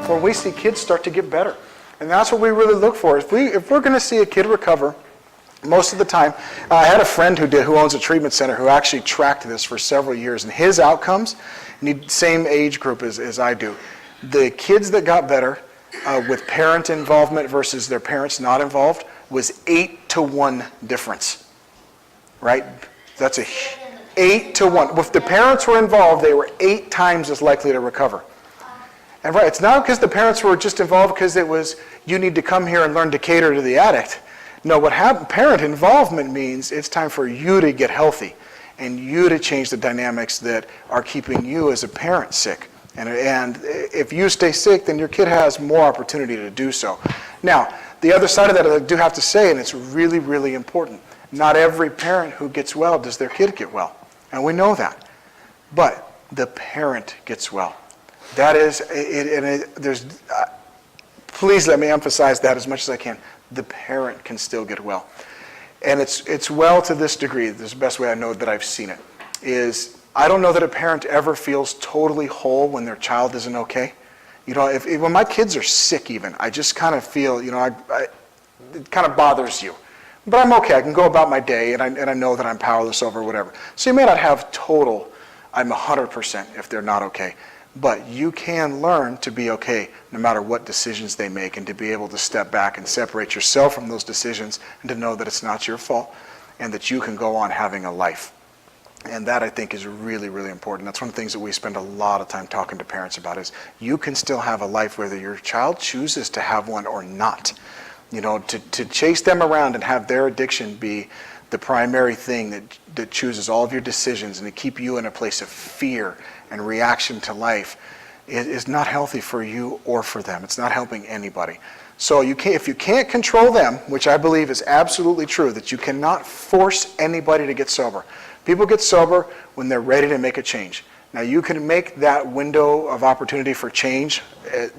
when we see kids start to get better. And that's what we really look for. If we're going to see a kid recover, most of the time, I had a friend who owns a treatment center who actually tracked this for several years, and his outcomes, same age group as I do, the kids that got better with parent involvement versus their parents not involved was 8-to-1 difference, right? That's 8-to-1. If the parents were involved, they were 8 times as likely to recover. And right, it's not because the parents were just involved because it was, you need to come here and learn to cater to the addict. No, what parent involvement means it's time for you to get healthy and you to change the dynamics that are keeping you as a parent sick. And if you stay sick, then your kid has more opportunity to do so. Now, the other side of that, I do have to say, and it's really, really important, not every parent who gets well does their kid get well. And we know that. But the parent gets well. That is, please let me emphasize that as much as I can. The parent can still get well. And it's well to this degree, this is the best way I know that I've seen it, is I don't know that a parent ever feels totally whole when their child isn't okay. You know, when my kids are sick even, I just kind of feel, you know, it kind of bothers you. But I'm okay, I can go about my day and I know that I'm powerless over whatever. So you may not have total, I'm 100% if they're not okay. But you can learn to be okay no matter what decisions they make and to be able to step back and separate yourself from those decisions and to know that it's not your fault and that you can go on having a life. And that, I think, is really, really important. That's one of the things that we spend a lot of time talking to parents about is you can still have a life whether your child chooses to have one or not. You know, to chase them around and have their addiction be the primary thing that chooses all of your decisions and to keep you in a place of fear and reaction to life is not healthy for you or for them. It's not helping anybody. So if you can't control them, which I believe is absolutely true, that you cannot force anybody to get sober. People get sober when they're ready to make a change. Now you can make that window of opportunity for change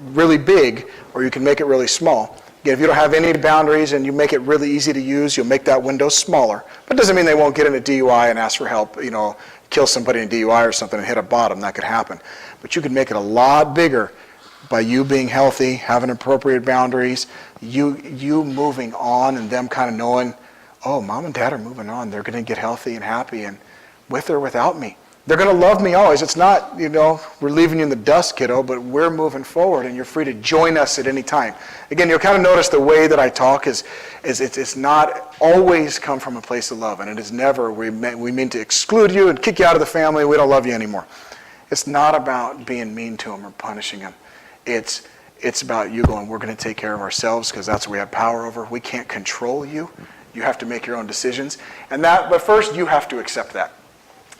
really big, or you can make it really small. Again, if you don't have any boundaries and you make it really easy to use, you'll make that window smaller. But it doesn't mean they won't get in a DUI and ask for help, you know, kill somebody in DUI or something and hit a bottom. That could happen. But you can make it a lot bigger by you being healthy, having appropriate boundaries, you moving on and them kind of knowing, oh, mom and dad are moving on. They're going to get healthy and happy and with or without me. They're going to love me always. It's not, you know, we're leaving you in the dust, kiddo, but we're moving forward and you're free to join us at any time. Again, you'll kind of notice the way that I talk is it's not always come from a place of love, and it is never, we mean to exclude you and kick you out of the family, we don't love you anymore. It's not about being mean to them or punishing them. It's about you going, we're going to take care of ourselves because that's what we have power over. We can't control you. You have to make your own decisions. But first you have to accept that.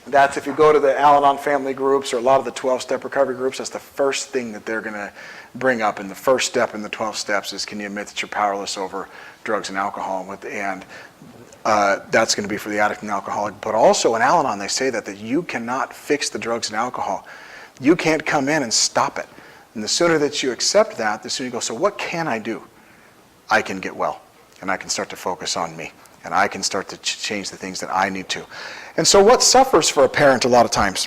That's if you go to the Al-Anon family groups or a lot of the 12-step recovery groups, that's the first thing that they're going to bring up. And the first step in the 12 steps is, can you admit that you're powerless over drugs and alcohol? And that's going to be for the addict and alcoholic. But also in Al-Anon, they say that you cannot fix the drugs and alcohol. You can't come in and stop it. And the sooner that you accept that, the sooner you go, so what can I do? I can get well, and I can start to focus on me. And I can start to change the things that I need to. And so what suffers for a parent a lot of times?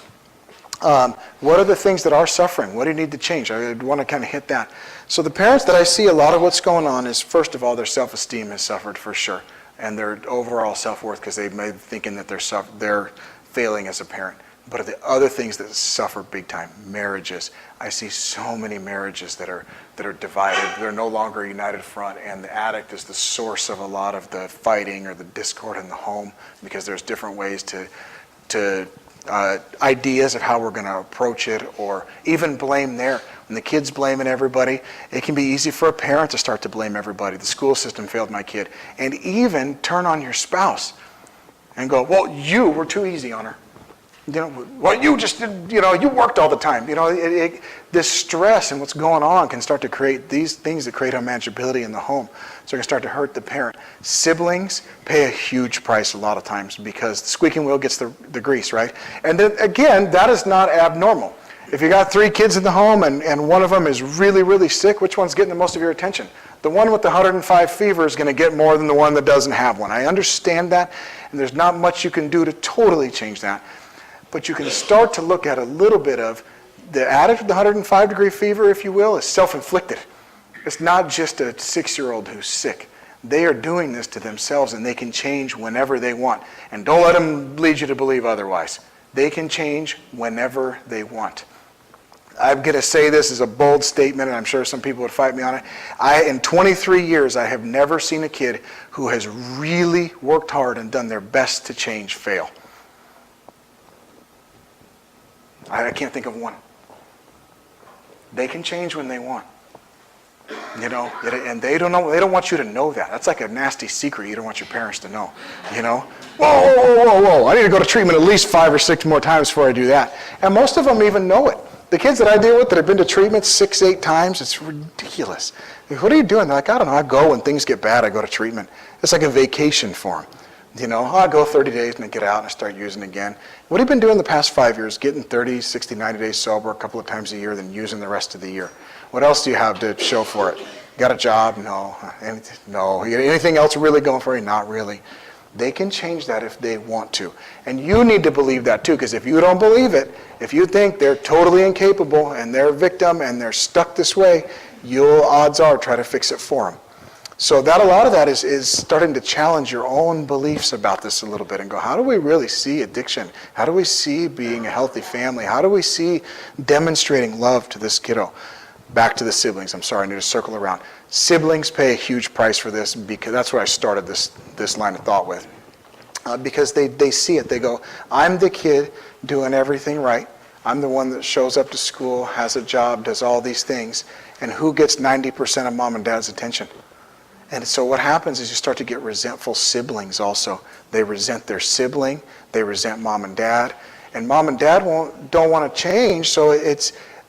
What are the things that are suffering? What do you need to change? I want to kind of hit that. So the parents that I see, a lot of what's going on is, first of all, their self-esteem has suffered for sure. And their overall self-worth, because they may be thinking that they're failing as a parent. But the other things that suffer big time, marriages. I see so many marriages that are divided. They're no longer a united front, and the addict is the source of a lot of the fighting or the discord in the home, because there's different ways to ideas of how we're going to approach it, or even blame there. When the kid's blaming everybody, it can be easy for a parent to start to blame everybody. The school system failed my kid. And even turn on your spouse and go, well, you were too easy on her. You know, well, you just did, you know, you worked all the time. You know, this stress and what's going on can start to create these things that create unmanageability in the home. So it can start to hurt the parent. Siblings pay a huge price a lot of times because the squeaking wheel gets the grease, right? And then again, that is not abnormal. If you got 3 kids in the home and one of them is really, really sick, which one's getting the most of your attention? The one with the 105 fever is going to get more than the one that doesn't have one. I understand that, and there's not much you can do to totally change that. But you can start to look at a little bit of The addict with the 105-degree fever, if you will, is self-inflicted. It's not just a 6-year-old who's sick. They are doing this to themselves, and they can change whenever they want. And don't let them lead you to believe otherwise. They can change whenever they want. I'm going to say this as a bold statement, and I'm sure some people would fight me on it. In 23 years, I have never seen a kid who has really worked hard and done their best to change fail. I can't think of one. They can change when they want. You know, and they don't know. They don't want you to know that. That's like a nasty secret you don't want your parents to know. You know, whoa! I need to go to treatment at least 5 or 6 more times before I do that. And most of them even know it. The kids that I deal with that have been to treatment 6, 8 times, it's ridiculous. Like, what are you doing? They're like, I don't know. I go when things get bad. I go to treatment. It's like a vacation for them. You know, I go 30 days and then get out and I start using again. What have you been doing the past 5 years? Getting 30, 60, 90 days sober a couple of times a year, then using the rest of the year. What else do you have to show for it? Got a job? No. No. Anything else really going for you? Not really. They can change that if they want to. And you need to believe that too, because if you don't believe it, if you think they're totally incapable and they're a victim and they're stuck this way, odds are try to fix it for them. So a lot of that is starting to challenge your own beliefs about this a little bit and go, how do we really see addiction? How do we see being a healthy family? How do we see demonstrating love to this kiddo? Back to the siblings. I'm sorry, I need to circle around. Siblings pay a huge price for this, because that's what I started this line of thought with. Because they see it. They go, I'm the kid doing everything right. I'm the one that shows up to school, has a job, does all these things. And who gets 90% of mom and dad's attention? And so what happens is you start to get resentful siblings also. They resent their sibling. They resent mom and dad. And mom and dad don't want to change, so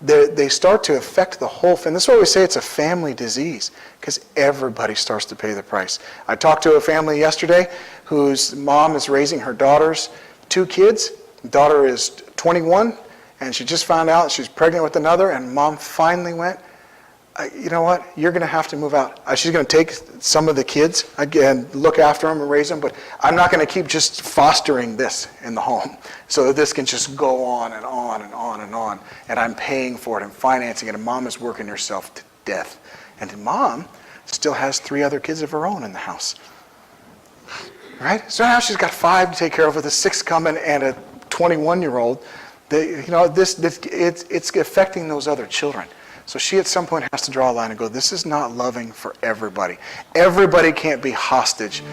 they start to affect the whole family. That's why we say it's a family disease, because everybody starts to pay the price. I talked to a family yesterday whose mom is raising her daughter's 2 kids. The daughter is 21, and she just found out she's pregnant with another, and mom finally went, you know what, you're going to have to move out. She's going to take some of the kids and look after them and raise them, but I'm not going to keep just fostering this in the home so that this can just go on and on and on and on, and I'm paying for it and financing it, and mom is working herself to death. And mom still has 3 other kids of her own in the house. Right? So now she's got 5 to take care of with a 6 coming and a 21-year-old. It's affecting those other children. So she at some point has to draw a line and go, this is not loving for everybody. Everybody can't be hostage